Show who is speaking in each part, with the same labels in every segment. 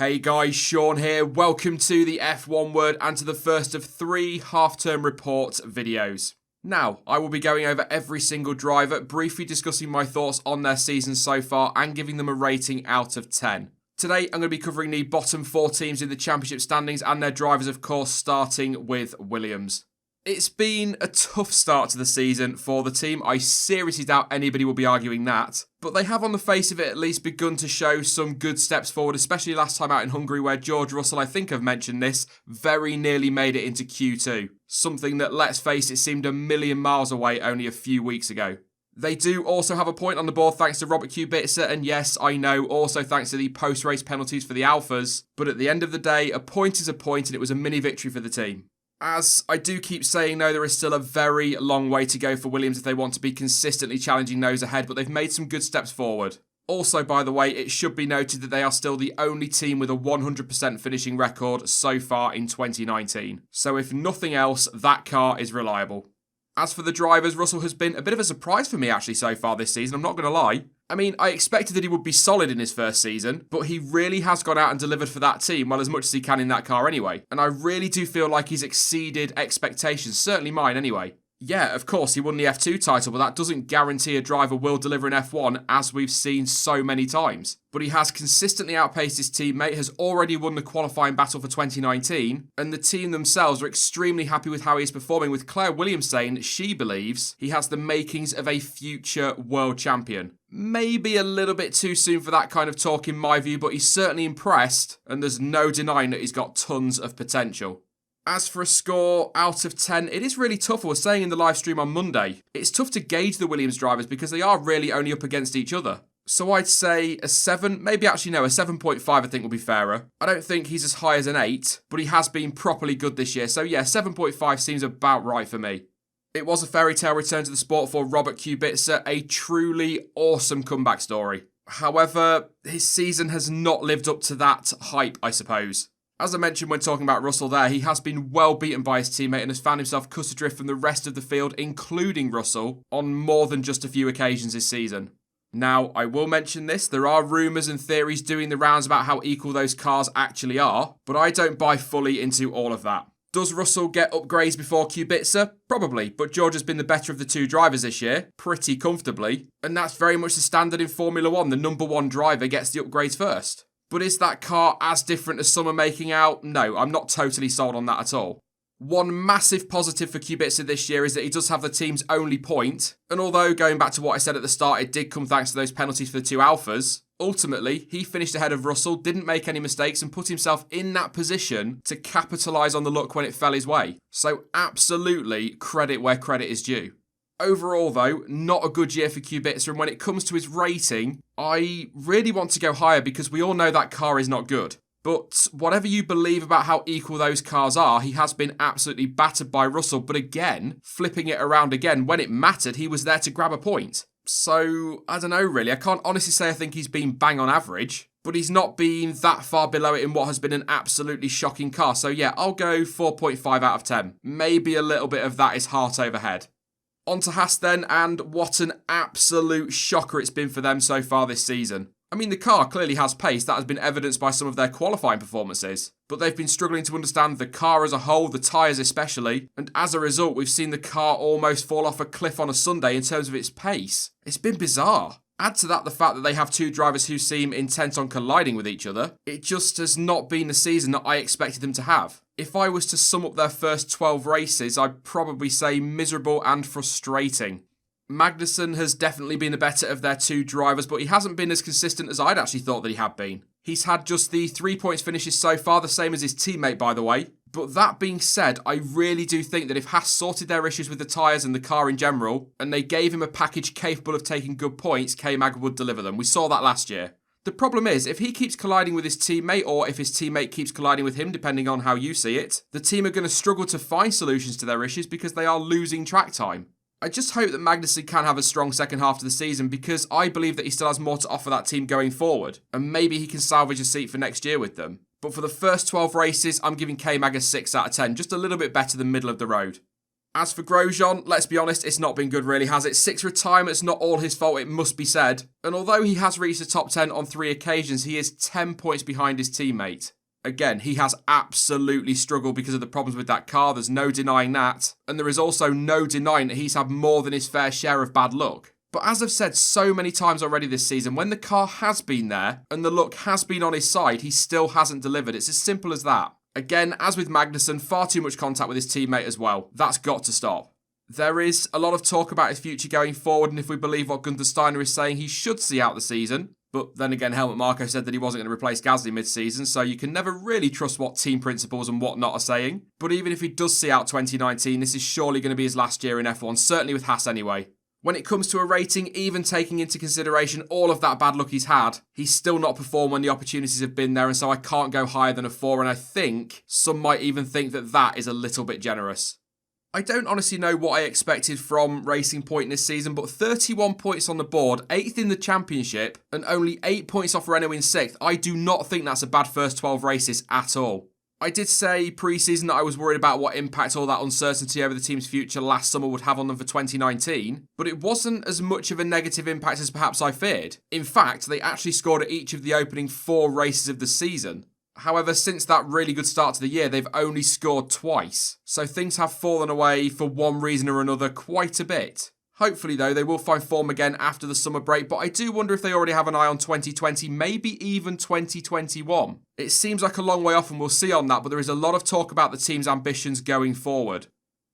Speaker 1: Hey guys, Sean here. Welcome to the F1 Word and to the first of 3 half-term report videos. Now, I will be going over every single driver, briefly discussing my thoughts on their season so far and giving them a rating out of 10. Today, I'm going to be covering the bottom 4 teams in the championship standings and their drivers, of course, starting with Williams. It's been a tough start to the season for the team. I seriously doubt anybody will be arguing that. But they have on the face of it at least begun to show some good steps forward, especially last time out in Hungary where George Russell, I think I've mentioned this, very nearly made it into Q2. Something that, let's face it, seemed a million miles away only a few weeks ago. They do also have a point on the board thanks to Robert Kubica, and yes, I know, also thanks to the post-race penalties for the Alfas. But at the end of the day, a point is a point and it was a mini victory for the team. As I do keep saying, though, there is still a very long way to go for Williams if they want to be consistently challenging those ahead, but they've made some good steps forward. Also, by the way, it should be noted that they are still the only team with a 100% finishing record so far in 2019. So if nothing else, that car is reliable. As for the drivers, Russell has been a bit of a surprise for me actually so far this season, I'm not going to lie. I mean, I expected that he would be solid in his first season, but he really has gone out and delivered for that team, well, as much as he can in that car anyway. And I really do feel like he's exceeded expectations, certainly mine anyway. Yeah, of course, he won the F2 title, but that doesn't guarantee a driver will deliver in F1, as we've seen so many times. But he has consistently outpaced his teammate, has already won the qualifying battle for 2019, and the team themselves are extremely happy with how he is performing, with Claire Williams saying that she believes he has the makings of a future world champion. Maybe a little bit too soon for that kind of talk in my view, but he's certainly impressed, and there's no denying that he's got tons of potential. As for a score out of 10, it is really tough. I was saying in the live stream on Monday, it's tough to gauge the Williams drivers because they are really only up against each other. So I'd say a 7, maybe actually no, a 7.5 I think will be fairer. I don't think he's as high as an 8, but he has been properly good this year. So yeah, 7.5 seems about right for me. It was a fairy tale return to the sport for Robert Kubica, a truly awesome comeback story. However, his season has not lived up to that hype, I suppose. As I mentioned when talking about Russell there, he has been well beaten by his teammate and has found himself cut adrift from the rest of the field, including Russell, on more than just a few occasions this season. Now, I will mention this, there are rumours and theories doing the rounds about how equal those cars actually are, but I don't buy fully into all of that. Does Russell get upgrades before Kubica? Probably, but George has been the better of the 2 drivers this year, pretty comfortably, and that's very much the standard in Formula 1, the number 1 driver gets the upgrades first. But is that car as different as some are making out? No, I'm not totally sold on that at all. One massive positive for Kubica this year is that he does have the team's only point, and although going back to what I said at the start, it did come thanks to those penalties for the 2 Alfas, ultimately he finished ahead of Russell, didn't make any mistakes and put himself in that position to capitalise on the luck when it fell his way. So absolutely credit where credit is due. Overall, though, not a good year for Kubica, and when it comes to his rating, I really want to go higher because we all know that car is not good. But whatever you believe about how equal those cars are, he has been absolutely battered by Russell. But again, flipping it around again, when it mattered, he was there to grab a point. So, I don't know really, I can't honestly say I think he's been bang on average, but he's not been that far below it in what has been an absolutely shocking car. So yeah, I'll go 4.5 out of 10. Maybe a little bit of that is heart over head. On to Haas then, and what an absolute shocker it's been for them so far this season. I mean, the car clearly has pace, that has been evidenced by some of their qualifying performances, but they've been struggling to understand the car as a whole, the tyres especially, and as a result we've seen the car almost fall off a cliff on a Sunday in terms of its pace. It's been bizarre. Add to that the fact that they have 2 drivers who seem intent on colliding with each other. It just has not been the season that I expected them to have. If I was to sum up their first 12 races, I'd probably say miserable and frustrating. Magnussen has definitely been the better of their 2 drivers, but he hasn't been as consistent as I'd actually thought that he had been. He's had just the 3 points finishes so far, the same as his teammate by the way. But that being said, I really do think that if Haas sorted their issues with the tyres and the car in general, and they gave him a package capable of taking good points, K-Mag would deliver them. We saw that last year. The problem is, if he keeps colliding with his teammate, or if his teammate keeps colliding with him, depending on how you see it, the team are going to struggle to find solutions to their issues because they are losing track time. I just hope that Magnussen can have a strong second half to the season because I believe that he still has more to offer that team going forward, and maybe he can salvage a seat for next year with them. But for the first 12 races, I'm giving K-Mag a 6 out of 10, just a little bit better than middle of the road. As for Grosjean, let's be honest, it's not been good really, has it? 6 retirements, not all his fault, it must be said. And although he has reached the top 10 on 3 occasions, he is 10 points behind his teammate. Again, he has absolutely struggled because of the problems with that car, there's no denying that. And there is also no denying that he's had more than his fair share of bad luck. But as I've said so many times already this season, when the car has been there and the luck has been on his side, he still hasn't delivered. It's as simple as that. Again, as with Magnussen, far too much contact with his teammate as well. That's got to stop. There is a lot of talk about his future going forward, and if we believe what Gunther Steiner is saying, he should see out the season. But then again, Helmut Marko said that he wasn't going to replace Gasly mid-season, so you can never really trust what team principals and whatnot are saying. But even if he does see out 2019, this is surely going to be his last year in F1, certainly with Haas anyway. When it comes to a rating, even taking into consideration all of that bad luck he's had, he's still not performed when the opportunities have been there, and so I can't go higher than a 4, and I think some might even think that that is a little bit generous. I don't honestly know what I expected from Racing Point this season, but 31 points on the board, 8th in the championship, and only 8 points off Renault in 6th. I do not think that's a bad first 12 races at all. I did say pre-season that I was worried about what impact all that uncertainty over the team's future last summer would have on them for 2019, but it wasn't as much of a negative impact as perhaps I feared. In fact, they actually scored at each of the opening 4 races of the season. However, since that really good start to the year, they've only scored twice, so things have fallen away for one reason or another quite a bit. Hopefully, though, they will find form again after the summer break, but I do wonder if they already have an eye on 2020, maybe even 2021. It seems like a long way off, and we'll see on that, but there is a lot of talk about the team's ambitions going forward.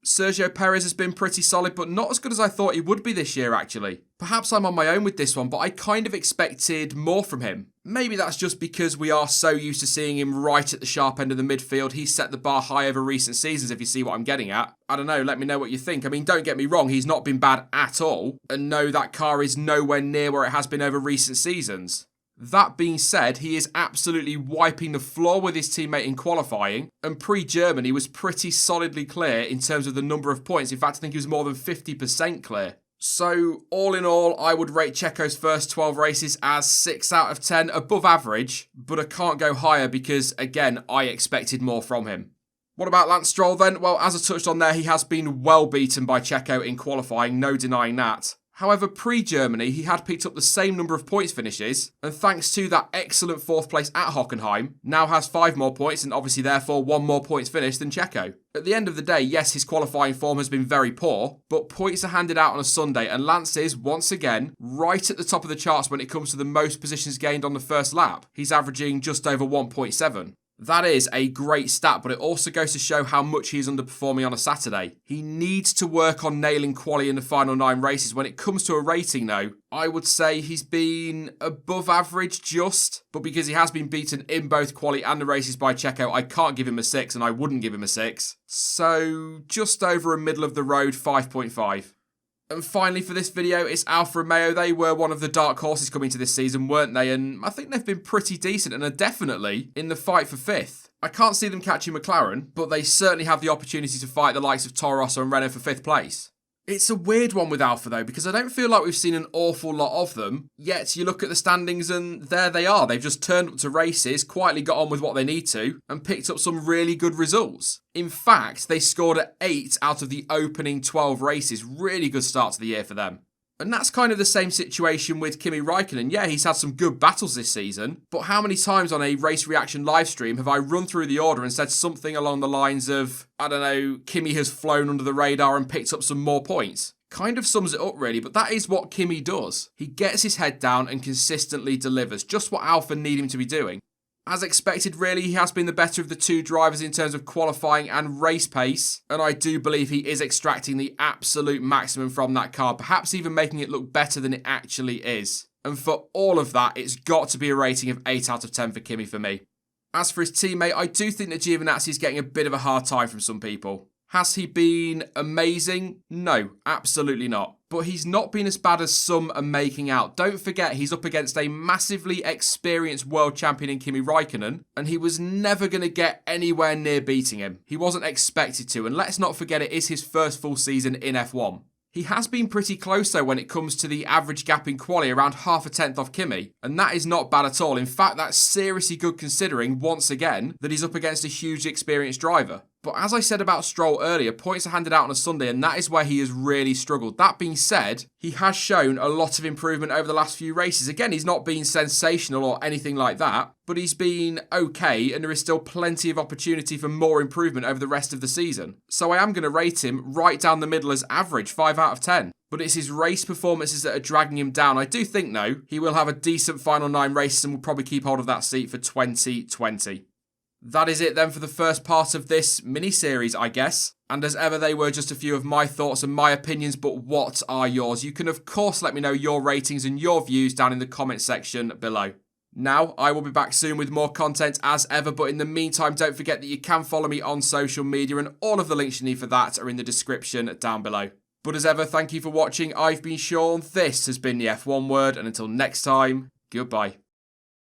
Speaker 1: Sergio Perez has been pretty solid, but not as good as I thought he would be this year, actually. Perhaps I'm on my own with this one, but I kind of expected more from him. Maybe that's just because we are so used to seeing him right at the sharp end of the midfield. He's set the bar high over recent seasons, if you see what I'm getting at. I don't know, let me know what you think. I mean, don't get me wrong, he's not been bad at all. And no, that car is nowhere near where it has been over recent seasons. That being said, he is absolutely wiping the floor with his teammate in qualifying, and pre-Germany was pretty solidly clear in terms of the number of points. In fact, I think he was more than 50% clear. So, all in all, I would rate Checo's first 12 races as 6 out of 10, above average, but I can't go higher because, again, I expected more from him. What about Lance Stroll then? Well, as I touched on there, he has been well beaten by Checo in qualifying, no denying that. However, pre-Germany, he had picked up the same number of points finishes, and thanks to that excellent 4th place at Hockenheim, now has 5 more points and obviously therefore 1 more points finished than Checo. At the end of the day, yes, his qualifying form has been very poor, but points are handed out on a Sunday, and Lance is, once again, right at the top of the charts when it comes to the most positions gained on the first lap. He's averaging just over 1.7. That is a great stat, but it also goes to show how much he is underperforming on a Saturday. He needs to work on nailing quali in the final 9 races. When it comes to a rating, though, I would say he's been above average just, but because he has been beaten in both quali and the races by Checo, I can't give him a 6, and I wouldn't give him a 6. So, just over a middle of the road 5.5. And finally for this video, it's Alfre Mayo. They were one of the dark horses coming to this season, weren't they? And I think they've been pretty decent and are definitely in the fight for 5th. I can't see them catching McLaren, but they certainly have the opportunity to fight the likes of Toro Rosso and Renault for 5th place. It's a weird one with Alfa though, because I don't feel like we've seen an awful lot of them, yet you look at the standings and there they are. They've just turned up to races, quietly got on with what they need to, and picked up some really good results. In fact, they scored at 8 out of the opening 12 races. Really good start to the year for them. And that's kind of the same situation with Kimi Räikkönen. Yeah, he's had some good battles this season, but how many times on a Race Reaction live stream have I run through the order and said something along the lines of, I don't know, Kimi has flown under the radar and picked up some more points? Kind of sums it up really, but that is what Kimi does. He gets his head down and consistently delivers, just what Alfa need him to be doing. As expected, really, he has been the better of the 2 drivers in terms of qualifying and race pace, and I do believe he is extracting the absolute maximum from that car, perhaps even making it look better than it actually is. And for all of that, it's got to be a rating of 8 out of 10 for Kimi for me. As for his teammate, I do think that Giovinazzi is getting a bit of a hard time from some people. Has he been amazing? No, absolutely not. But he's not been as bad as some are making out. Don't forget, he's up against a massively experienced world champion in Kimi Räikkönen, and he was never going to get anywhere near beating him. He wasn't expected to, and let's not forget it is his first full season in F1. He has been pretty close though when it comes to the average gap in quali, around half a tenth off Kimi, and that is not bad at all. In fact, that's seriously good considering, once again, that he's up against a hugely experienced driver. But as I said about Stroll earlier, points are handed out on a Sunday, and that is where he has really struggled. That being said, he has shown a lot of improvement over the last few races. Again, he's not been sensational or anything like that, but he's been okay, and there is still plenty of opportunity for more improvement over the rest of the season. So I am going to rate him right down the middle as average, 5 out of 10. But it's his race performances that are dragging him down. I do think, though, he will have a decent final 9 races and will probably keep hold of that seat for 2020. That is it then for the first part of this mini-series, I guess. And as ever, they were just a few of my thoughts and my opinions, but what are yours? You can, of course, let me know your ratings and your views down in the comment section below. Now, I will be back soon with more content as ever, but in the meantime, don't forget that you can follow me on social media, and all of the links you need for that are in the description down below. But as ever, thank you for watching. I've been Sean, this has been the F1 Word, and until next time, goodbye.